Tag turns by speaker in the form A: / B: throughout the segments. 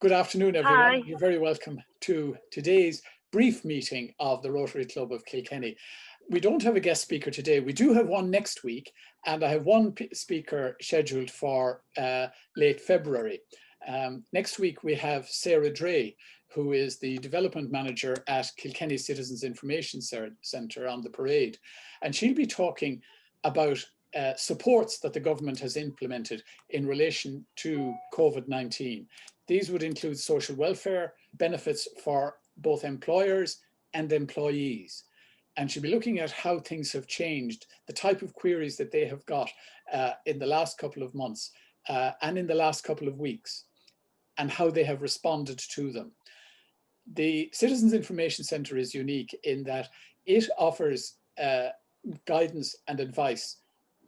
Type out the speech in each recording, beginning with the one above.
A: Good afternoon, everyone.
B: Hi.
A: You're very welcome to today's brief meeting of the Rotary Club of Kilkenny. We don't have a guest speaker today. We do have one next week, and I have one speaker scheduled for late February. Next week, we have Sarah Dray, who is the development manager at Kilkenny Citizens Information Centre on the Parade. And she'll be talking about supports that the government has implemented in relation to COVID-19. These would include social welfare benefits for both employers and employees. And she'll be looking at how things have changed, the type of queries that they have got in the last couple of months and in the last couple of weeks, and how they have responded to them. The Citizens Information Centre is unique in that it offers guidance and advice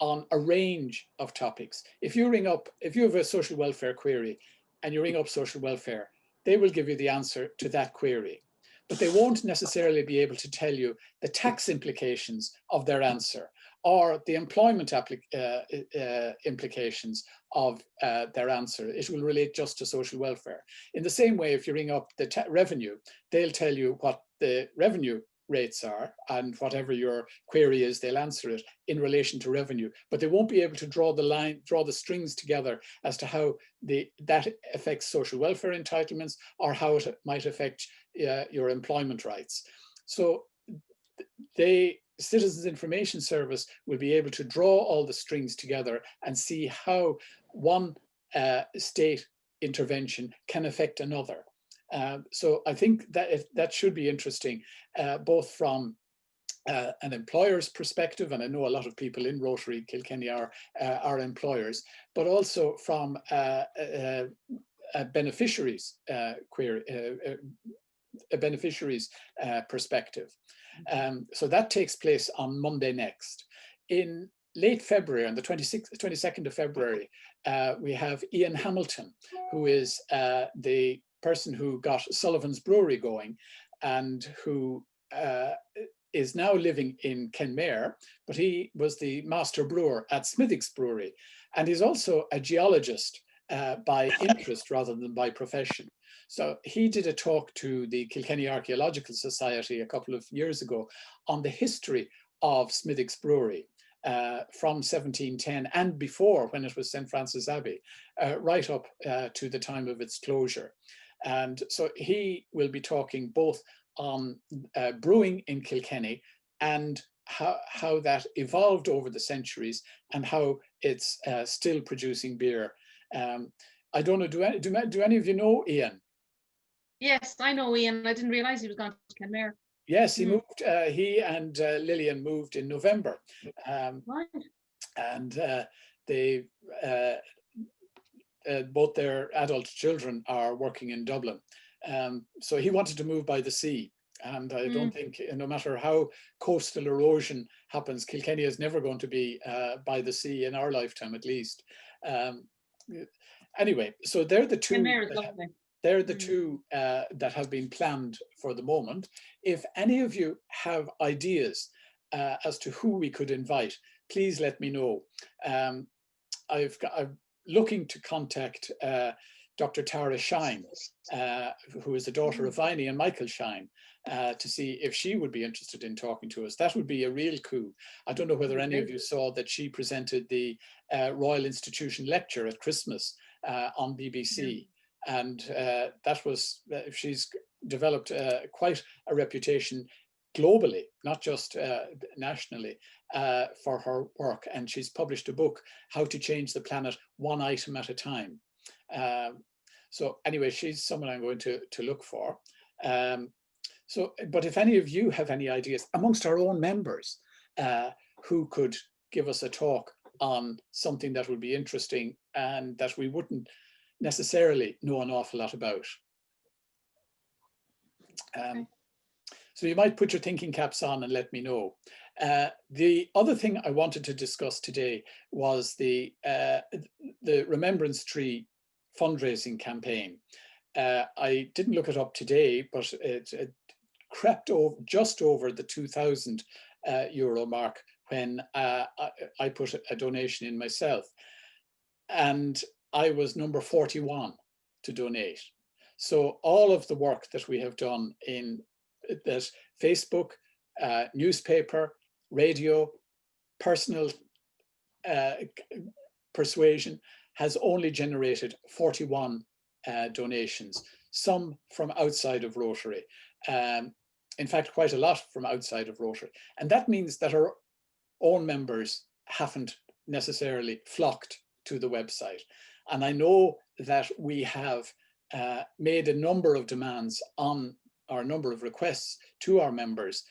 A: on a range of topics. If you have a social welfare query and you ring up social welfare, they will give you the answer to that query, but they won't necessarily be able to tell you the tax implications of their answer or the employment implications of their answer. It will relate just to social welfare. In the same way, if you ring up the revenue, they'll tell you what the revenue rates are, and whatever your query is, they'll answer it in relation to revenue, but they won't be able to draw the strings together as to how that affects social welfare entitlements or how it might affect your employment rights. So the Citizens Information Service will be able to draw all the strings together and see how one state intervention can affect another. So I think that should be interesting, both from an employer's perspective, and I know a lot of people in Rotary Kilkenny are employers, but also from a beneficiary's perspective. So that takes place on Monday next. In late February, on the 22nd of February, we have Ian Hamilton, who is the person who got Sullivan's Brewery going and who is now living in Kenmare, but he was the master brewer at Smithwick's Brewery. And he's also a geologist by interest rather than by profession. So he did a talk to the Kilkenny Archaeological Society a couple of years ago on the history of Smithwick's Brewery from 1710 and before, when it was St. Francis Abbey, right up to the time of its closure. And so he will be talking both on brewing in Kilkenny and how that evolved over the centuries and how it's still producing beer. I don't know, do any of you know Ian?
C: Yes, I know Ian. I didn't realise he was gone to Kenmare.
A: Yes, he moved. He and Lillian moved in November,
C: Right.
A: and they both their adult children are working in Dublin. So he wanted to move by the sea. And I don't think, no matter how coastal erosion happens, Kilkenny is never going to be by the sea in our lifetime, at least. Anyway, so they're the two. They're the two that have been planned for the moment. If any of you have ideas as to who we could invite, please let me know. I'm looking to contact Dr. Tara Shine, who is the daughter of Viney and Michael Shine, to see if she would be interested in talking to us. That would be a real coup. I don't know whether any of you saw that she presented the Royal Institution lecture at Christmas on BBC. And that was, she's developed quite a reputation globally, not just nationally, for her work. And she's published a book, How to Change the Planet One Item at a Time. So anyway, she's someone I'm going to look for. But if any of you have any ideas amongst our own members who could give us a talk on something that would be interesting and that we wouldn't necessarily know an awful lot about. So you might put your thinking caps on and let me know. The other thing I wanted to discuss today was the Remembrance Tree fundraising campaign. I didn't look it up today, but it crept over just over the €2,000 mark when I put a donation in myself. And I was number 41 to donate. So all of the work that we have done in that Facebook, newspaper, radio, personal persuasion has only generated 41 donations, some from outside of Rotary. In fact, quite a lot from outside of Rotary. And that means that our own members haven't necessarily flocked to the website. And I know that we have made a number of demands on our number of requests to our members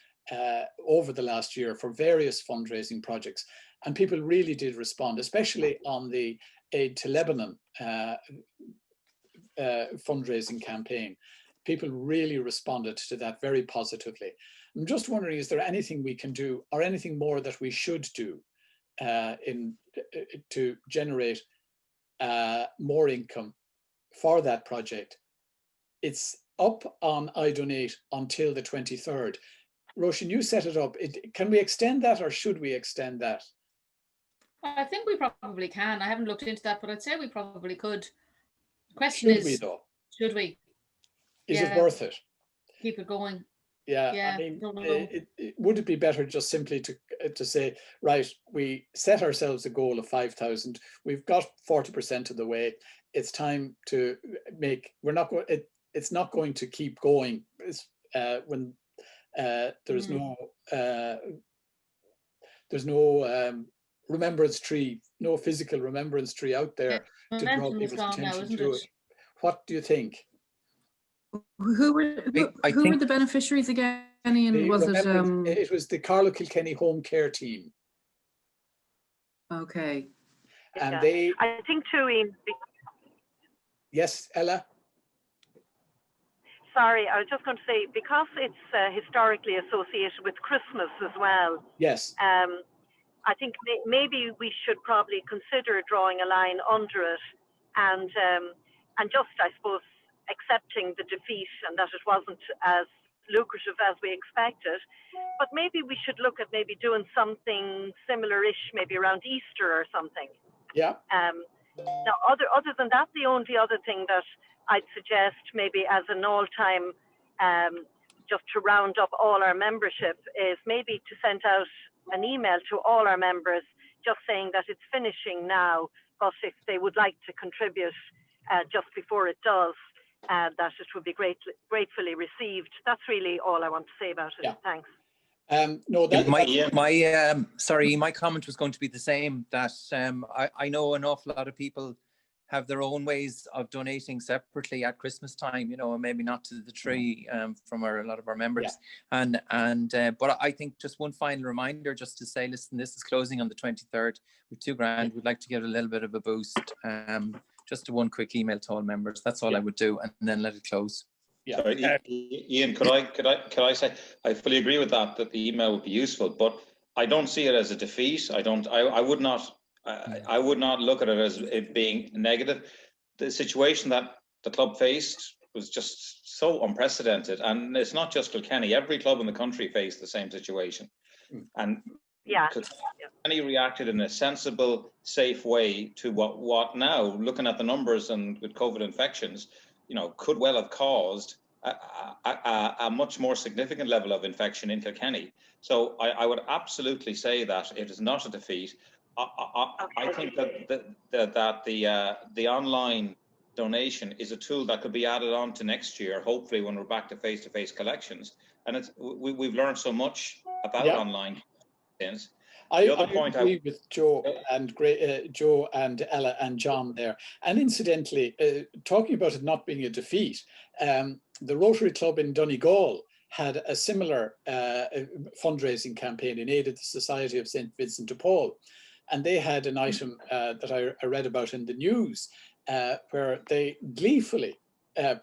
A: over the last year for various fundraising projects. And people really did respond, especially on the Aid to Lebanon fundraising campaign. People really responded to that very positively. I'm just wondering, is there anything we can do or anything more that we should do to generate more income for that project? It's up on iDonate until the 23rd. Roshan, you set it up. Can we extend that, or should we extend that?
C: I think we probably can. I haven't looked into that, but I'd say we probably could. The question
A: Should we, though?
C: Should we?
A: Is it worth it?
C: Keep it going.
A: Yeah, I mean, would it be better just simply to say, right, we set ourselves a goal of 5,000. We've got 40% of the way. It's time to make. We're not going. It's not going to keep going. When there's no remembrance tree, no physical remembrance tree out there to draw people's attention to it. What do you think?
B: Who were the beneficiaries again? Ian?
A: It was the Carlow Kilkenny Home Care Team.
B: Okay.
A: And
D: I think too, Ian.
A: Yes, Ella?
D: Sorry, I was just going to say, because it's historically associated with Christmas as well.
A: Yes.
D: I think maybe we should probably consider drawing a line under it and just, I suppose, accepting the defeat and that it wasn't as lucrative as we expected. But maybe we should look at maybe doing something similar-ish, maybe around Easter or something.
A: Yeah.
D: Now, other than that, the only other thing that I'd suggest maybe as an all-time, just to round up all our membership, is maybe to send out an email to all our members just saying that it's finishing now, but if they would like to contribute just before it does, that it would be gratefully received. That's really all I want to say about it. Yeah. Thanks.
E: My comment was going to be the same, that I know an awful lot of people have their own ways of donating separately at Christmas time, and maybe not to the tree from a lot of our members. Yeah. But I think just one final reminder, just to say, listen, this is closing on the 23rd with $2,000. We'd like to give it a little bit of a boost. Just one quick email to all members. That's all I would do, and then let it close.
F: Yeah. Sorry, Ian, could I say I fully agree with that the email would be useful, but I don't see it as a defeat. I would not look at it as it being negative. The situation that the club faced was just so unprecedented, and it's not just Kilkenny. Every club in the country faced the same situation, and Kilkenny reacted in a sensible, safe way to what now, looking at the numbers and with COVID infections, could well have caused a much more significant level of infection in Kilkenny. So I would absolutely say that it is not a defeat. I think that the online donation is a tool that could be added on to next year, hopefully when we're back to face-to-face collections. And we've learned so much about online things.
A: I agree with Joe and Ella and John there. And incidentally, talking about it not being a defeat, the Rotary Club in Donegal had a similar fundraising campaign in aid of the Society of St. Vincent de Paul. And they had an item that I read about in the news where they gleefully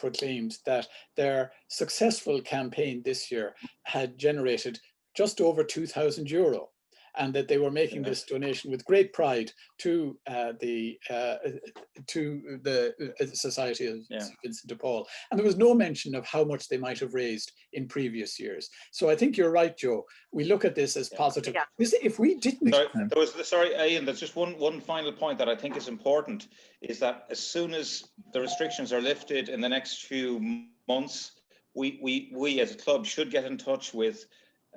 A: proclaimed that their successful campaign this year had generated just over €2,000. and that they were making this donation with great pride to the Society of St. Vincent de Paul. And there was no mention of how much they might have raised in previous years. So I think you're right, Joe. We look at this as positive. If we didn't...
F: Sorry, Ian, there's just one final point that I think is important, is that as soon as the restrictions are lifted in the next few months, we as a club should get in touch with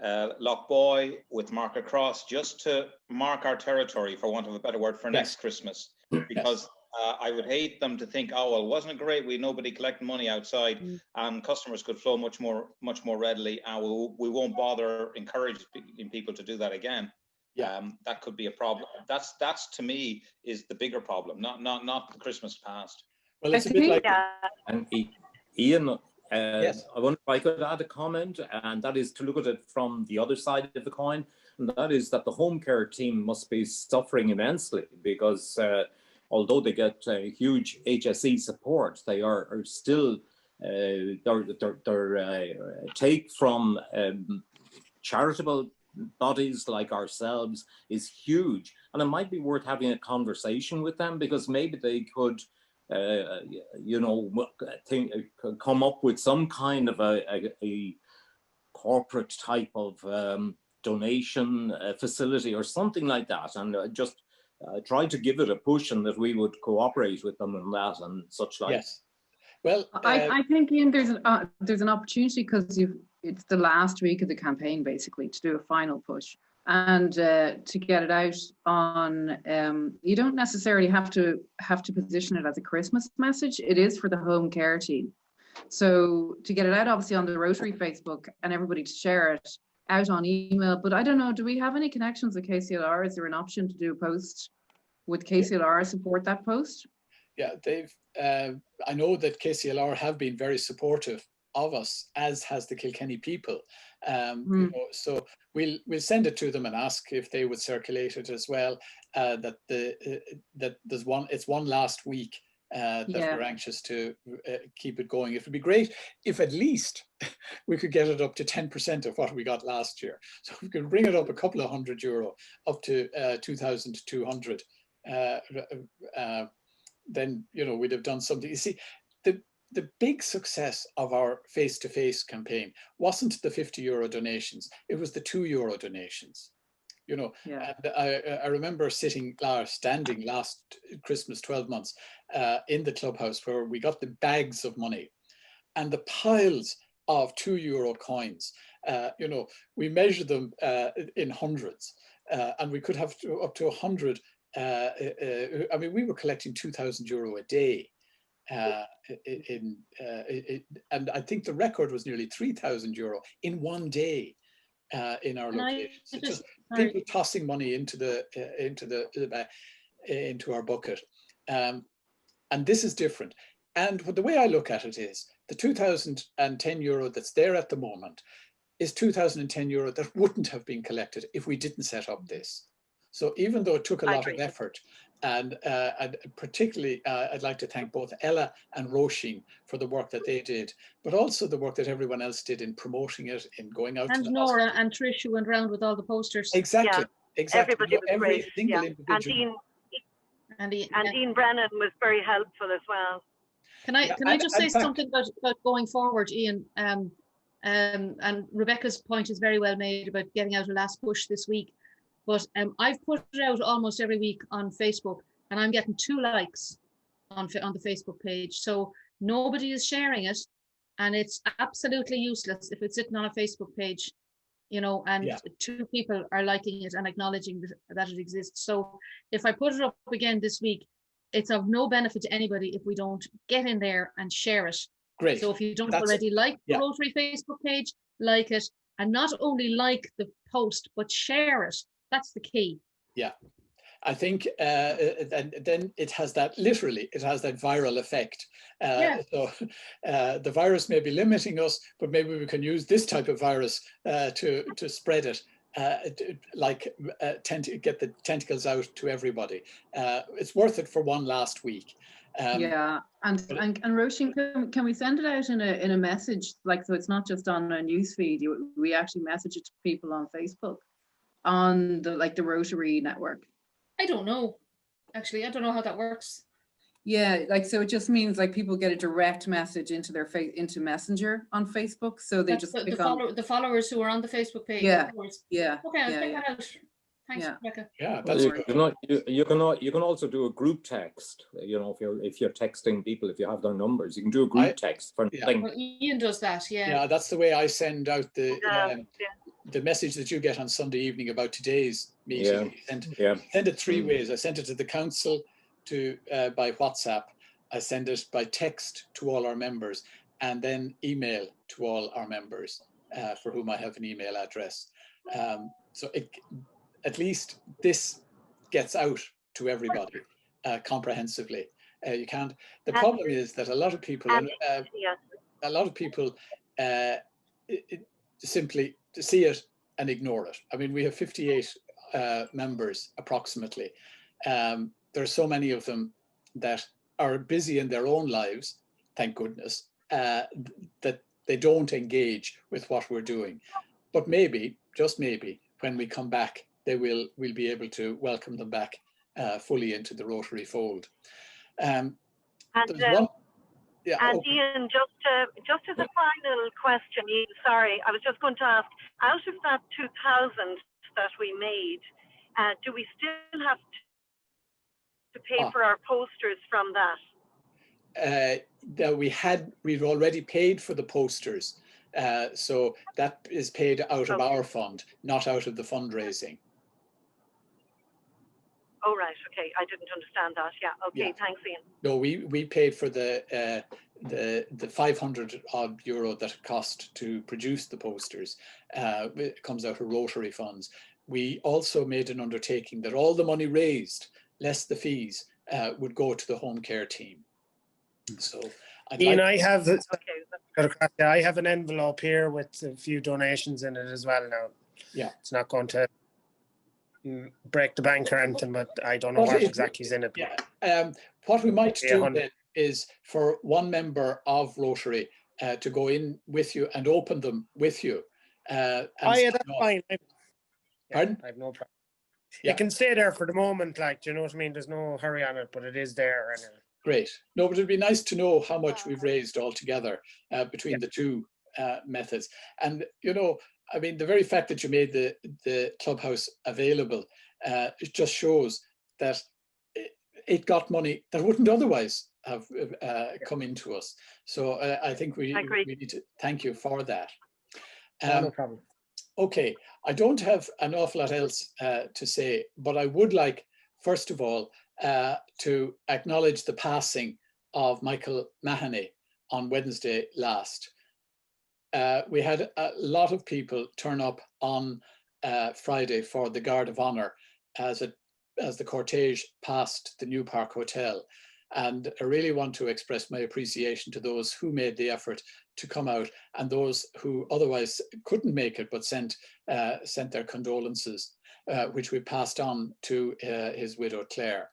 F: Lochboy, with Market Cross, just to mark our territory, for want of a better word, for next Christmas. Because I would hate them to think, oh, well, wasn't it great? We had nobody collecting money outside, and customers could flow much more readily, and we won't bother encouraging people to do that again. That could be a problem. That's to me is the bigger problem, not the Christmas past.
A: Well, it's a bit like...
G: And Ian, I wonder if I could add a comment, and that is to look at it from the other side of the coin, and that is that the home care team must be suffering immensely, because although they get huge HSE support, they are still their take from charitable bodies like ourselves is huge, and it might be worth having a conversation with them, because maybe they could come up with some kind of a corporate type of donation facility or something like that, and just try to give it a push, and that we would cooperate with them in that and such like.
A: Yes. Well,
B: I think, Ian, there's an opportunity, because it's the last week of the campaign basically to do a final push, and to get it out on. You don't necessarily have to position it as a Christmas message. It is for the home care team. So to get it out, obviously, on the Rotary Facebook, and everybody to share it out on email. But I don't know, do we have any connections with KCLR? Is there an option to do a post with KCLR support that post?
A: Yeah, they've. I know that KCLR have been very supportive of us, as has the Kilkenny people. You know, so we'll send it to them and ask if they would circulate it as well. That there's it's one last week that we're anxious to keep it going. It would be great if at least we could get it up to 10% of what we got last year. So if we could bring it up a couple of €100 up to 2,200. Then, you know, we'd have done something. You see, the big success of our face-to-face campaign wasn't the €50 donations, it was the €2 donations. You know, and I remember standing last Christmas, 12 months, in the clubhouse, where we got the bags of money and the piles of €2 coins. You know, we measured them in hundreds, and we could have up to 100. I mean, we were collecting €2,000 a day, and I think the record was nearly €3,000 in one day in our locations. Just people tossing money into our bucket, and this is different. And the way I look at it is, the €2,010 that's there at the moment is €2,010 that wouldn't have been collected if we didn't set up this. So even though it took a lot of effort, and particularly I'd like to thank both Ella and Roisin for the work that they did, but also the work that everyone else did in promoting it, in going out.
C: And
A: to the
C: Nora
A: hospital.
C: and Trish, who went around with all the posters.
A: Exactly, exactly.
D: Everybody was
A: Every
D: great.
A: single individual.
D: And Dean Brennan was very helpful as well.
C: Can I just say something about going forward, Ian? And Rebecca's point is very well made about getting out a last push this week. But I've put it out almost every week on Facebook, and I'm getting 2 likes on the Facebook page. So nobody is sharing it, and it's absolutely useless if it's sitting on a Facebook page, you know, and 2 people are liking it and acknowledging that it exists. So if I put it up again this week, it's of no benefit to anybody if we don't get in there and share it.
A: Great.
C: So if you don't already like the Rotary Facebook page, like it, and not only like the post, but share it. That's the key. Yeah,
A: I think then it has that, literally, it has that viral effect. So the virus may be limiting us, but maybe we can use this type of virus to spread it, to get the tentacles out to everybody. It's worth it for one last week.
B: And Roisin, can we send it out in a message, like, so it's not just on a news feed? We actually message it to people on Facebook. on the Rotary network?
C: I don't know. Actually, I don't know how that works.
B: Yeah, so it just means people get a direct message into their into Messenger on Facebook. So they
C: That's
B: just
C: the followers who are on the Facebook page.
B: Yeah,
C: yeah. Okay, I'll check that out. Thanks,
B: Yeah.
C: Rebecca.
A: Yeah,
G: Well,
A: that's
G: you can also do a group text. If you're texting people, if you have their numbers, you can do a group text for nothing.
C: Well, Ian does that. Yeah.
A: Yeah, that's the way I send out
D: Yeah.
A: the message that you get on Sunday evening about today's meeting.
G: Yeah.
A: I send it three ways. I send it to the council by WhatsApp. I send it by text to all our members, and then email to all our members for whom I have an email address. So at least this gets out to everybody comprehensively. You can't. The problem is that a lot of people, simply see it and ignore it. I mean, we have 58 members approximately. There are so many of them that are busy in their own lives, thank goodness, that they don't engage with what we're doing. But maybe, just maybe, when we come back, we'll be able to welcome them back fully into the Rotary fold.
D: And
A: Yeah,
D: Ian, just as a final question, sorry, I was just going to ask, out of that 2,000 that we made, do we still have to pay for our posters from that?
A: That we've already paid for the posters. So that is paid out of our fund, not out of the fundraising.
D: Oh, right. Okay. I didn't understand that. Yeah. Okay. Yeah. Thanks, Ian.
A: No, we paid for the 500 odd euro that it cost to produce the posters. It comes out of Rotary funds. We also made an undertaking that all the money raised, less the fees, would go to the home care team. So
H: Ian, I have an envelope here with a few donations in it as well now.
A: Yeah.
H: It's not going to break the bank or anything, but I don't know what exactly is in it.
A: Yeah. What we might do then is for one member of Rotary to go in with you and open them with you.
H: Yeah, that's fine.
A: Pardon?
H: I have no problem. Yeah. It can stay there for the moment, do you know what I mean? There's no hurry on it, but it is there anyway.
A: Great. No, but it'd be nice to know how much we've raised altogether between the two methods. And, I mean, the very fact that you made the clubhouse available, it just shows that it got money that wouldn't otherwise have come into us. So I think we need to thank you for that.
H: No problem.
A: Okay, I don't have an awful lot else to say, but I would like, first of all, to acknowledge the passing of Michael Mahoney on Wednesday last. We had a lot of people turn up on Friday for the Guard of Honor as the cortege passed the New Park Hotel. And I really want to express my appreciation to those who made the effort to come out and those who otherwise couldn't make it but sent their condolences, which we passed on to his widow, Claire.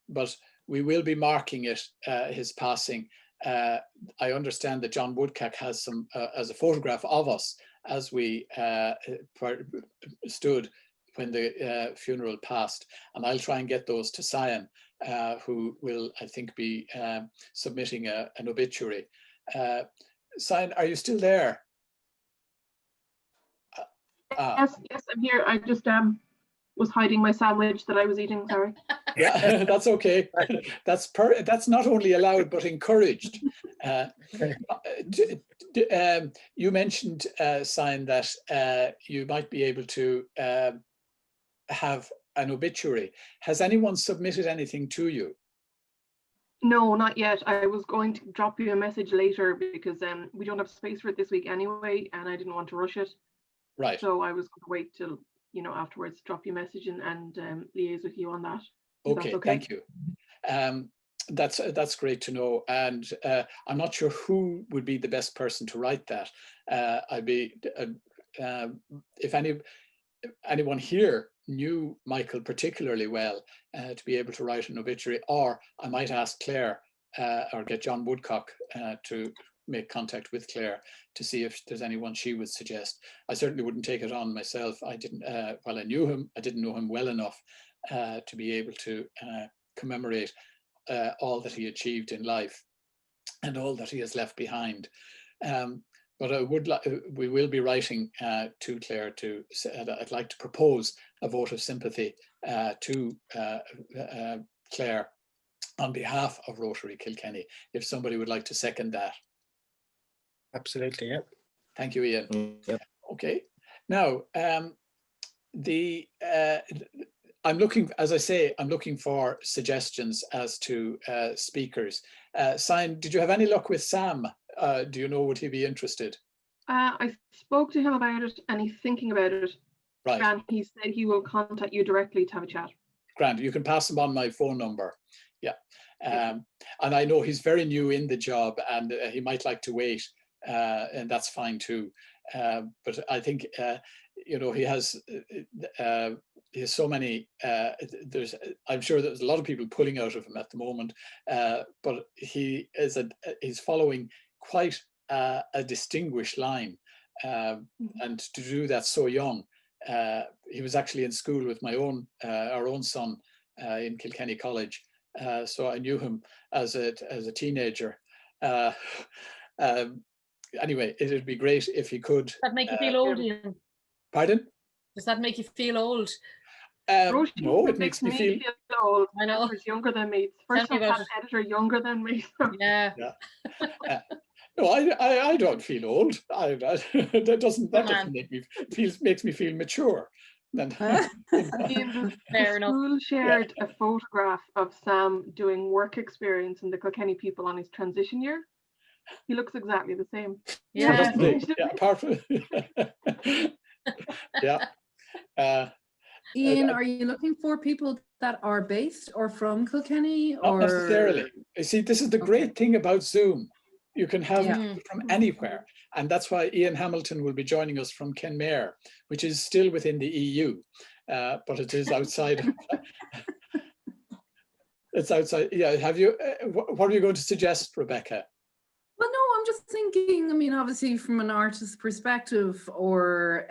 A: But we will be marking it, his passing. I understand that John Woodcock has as a photograph of us as we stood when the funeral passed, and I'll try and get those to Cyan, who will, I think, be submitting an obituary. Cyan, are you still there?
I: Yes, I'm here. I just was hiding my sandwich that I was eating. Sorry.
A: Yeah, that's okay. That's not only allowed but encouraged. You mentioned, Cyan, that you might be able to have an obituary. Has anyone submitted anything to you?
I: No, not yet. I was going to drop you a message later because we don't have space for it this week anyway, and I didn't want to rush it.
A: Right.
I: So I was going to wait till afterwards, drop you a message and liaise with you on that.
A: Okay, thank you. That's great to know, and I'm not sure who would be the best person to write that. I'd be if anyone here knew Michael particularly well to be able to write an obituary, or I might ask Claire or get John Woodcock to make contact with Claire to see if there's anyone she would suggest. I certainly wouldn't take it on myself. I didn't, while I knew him, I didn't know him well enough to be able to commemorate all that he achieved in life and all that he has left behind. But I would we will be writing to Claire to, I'd like to propose a vote of sympathy to Claire on behalf of Rotary Kilkenny, if somebody would like to second that.
H: Absolutely, yeah.
A: Thank you, Ian.
G: Yep.
A: Okay. Now, I'm looking, as I say, I'm looking for suggestions as to speakers. Simon, did you have any luck with Sam? Do you know, would he be interested?
I: I spoke to him about it and he's thinking about it.
A: Right.
I: And he said he will contact you directly to have a chat.
A: Grant, you can pass him on my phone number. Yeah. And I know he's very new in the job and he might like to wait, and that's fine too. But I think, you know, he has so many, I'm sure there's a lot of people pulling out of him at the moment, but he's following quite a distinguished line, and to do that so young. He was actually in school with our own son in Kilkenny College, so I knew him as a teenager. Anyway, it would be great if he could.
C: Does that make you feel old, Ian?
A: Pardon?
C: Does that make you feel old?
A: No, it makes me feel
I: old.
C: I know.
I: Editor's younger than me. First
C: Tell me
I: I've
C: about
I: had an editor younger than me.
C: Yeah.
A: No, I don't feel old. That doesn't make me makes me feel mature.
I: Fair enough. School shared a photograph of Sam doing work experience in the Kilkenny people on his transition year. He looks exactly the same.
C: Yeah.
A: Apart from yeah.
B: Ian, are you looking for people that are based or from Kilkenny?
A: Not necessarily. You see, this is the great thing about Zoom. You can have people from anywhere. And that's why Ian Hamilton will be joining us from Kenmare, which is still within the EU, but it is outside. It's outside. Yeah. Have you, what are you going to suggest, Rebecca?
B: Well, no, I'm just thinking, I mean, obviously from an artist's perspective or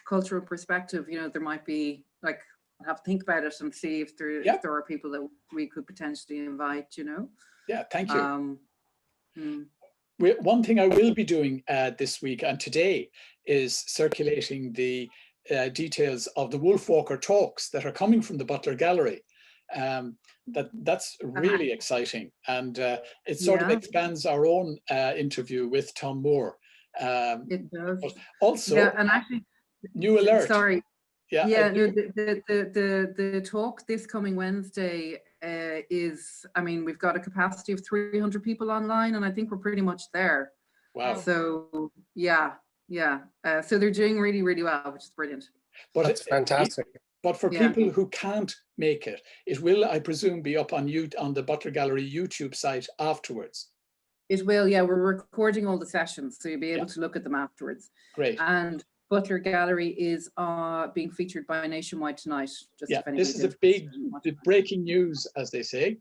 B: cultural perspective, you know, there might be, like, I'll have to think about it and see if there are people that we could potentially invite, you know.
A: Yeah, thank you. One thing I will be doing this week and today is circulating the details of the Wolfwalker talks that are coming from the Butler Gallery. That's really exciting, and it sort of expands our own interview with Tom Moore.
B: It does.
A: Also,
B: and actually,
A: new alert.
B: Sorry.
A: Yeah.
B: The talk this coming Wednesday is, I mean, we've got a capacity of 300 people online, and I think we're pretty much there.
A: Wow.
B: So yeah. So they're doing really, really well, which is brilliant.
A: But
H: that's fantastic.
A: But for people who can't make it, it will, I presume, be up on the Butler Gallery YouTube site afterwards.
B: It will, yeah. We're recording all the sessions, so you'll be able to look at them afterwards.
A: Great.
B: And Butler Gallery is being featured by Nationwide tonight.
A: This is the breaking news, as they say.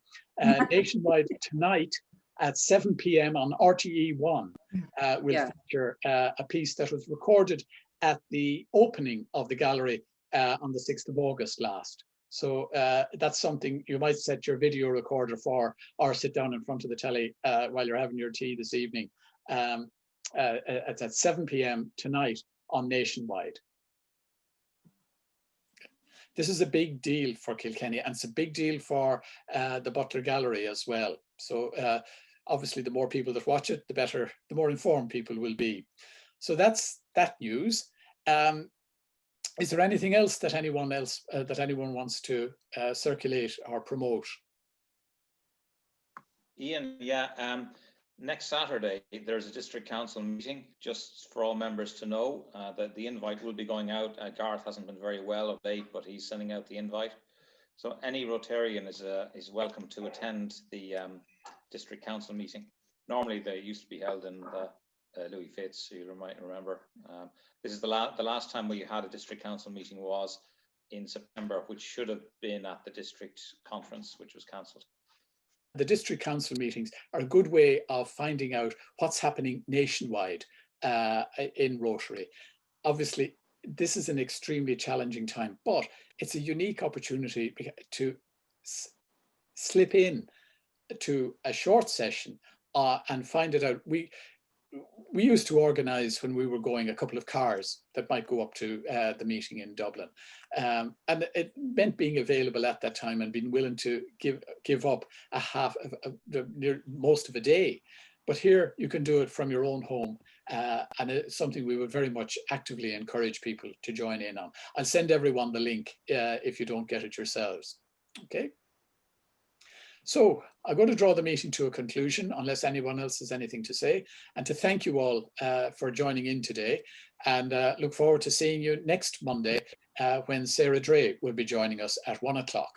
A: Nationwide tonight at 7 p.m. on RTE1 will feature a piece that was recorded at the opening of the gallery on the 6th of August last. So that's something you might set your video recorder for, or sit down in front of the telly while you're having your tea this evening. It's at 7 p.m. tonight on Nationwide. This is a big deal for Kilkenny, and it's a big deal for the Butler Gallery as well. So obviously the more people that watch it, the better, the more informed people will be. So that's that news. Is there anything else that anyone wants to circulate or promote?
F: Ian, next Saturday there's a district council meeting. Just for all members to know that the invite will be going out. Garth hasn't been very well of late, but he's sending out the invite. So any Rotarian is welcome to attend the district council meeting. Normally they used to be held in Louis Fitz, you might remember. This is the last time we had a district council meeting was in September, which should have been at the district conference, which was cancelled.
A: the district council meetings are a good way of finding out what's happening nationwide in Rotary. Obviously, this is an extremely challenging time, but it's a unique opportunity to slip in to a short session and find it out. We used to organize, when we were going, a couple of cars that might go up to the meeting in Dublin. And it meant being available at that time and being willing to give up a half of most of a day. But here you can do it from your own home. And it's something we would very much actively encourage people to join in on. I'll send everyone the link if you don't get it yourselves. Okay. So I'm going to draw the meeting to a conclusion unless anyone else has anything to say, and to thank you all for joining in today, and look forward to seeing you next Monday when Sarah Dre will be joining us at 1 o'clock.